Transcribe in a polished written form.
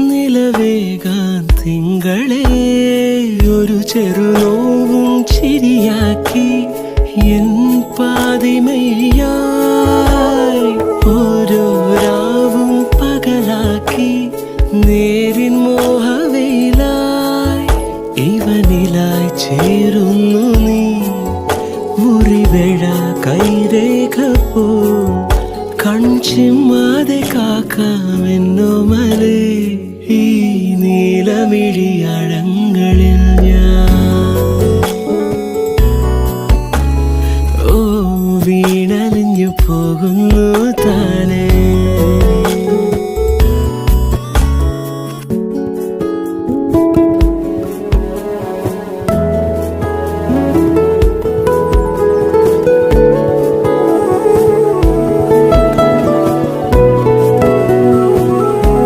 നിലവേകാൻ തിങ്കളെ ഒരു ചെറുനോവും ചിരിയാക്കി എൻ പാതിമയായി ഓരോ രാവും പകലാക്കി നേരിൻ മോഹവയിലായി ഇവനിലായി ചേരുന്നു നീ മുറിവേഴ കൈരേഖ പോ കൺചിമ്മാതെ കാക്കാമെൻ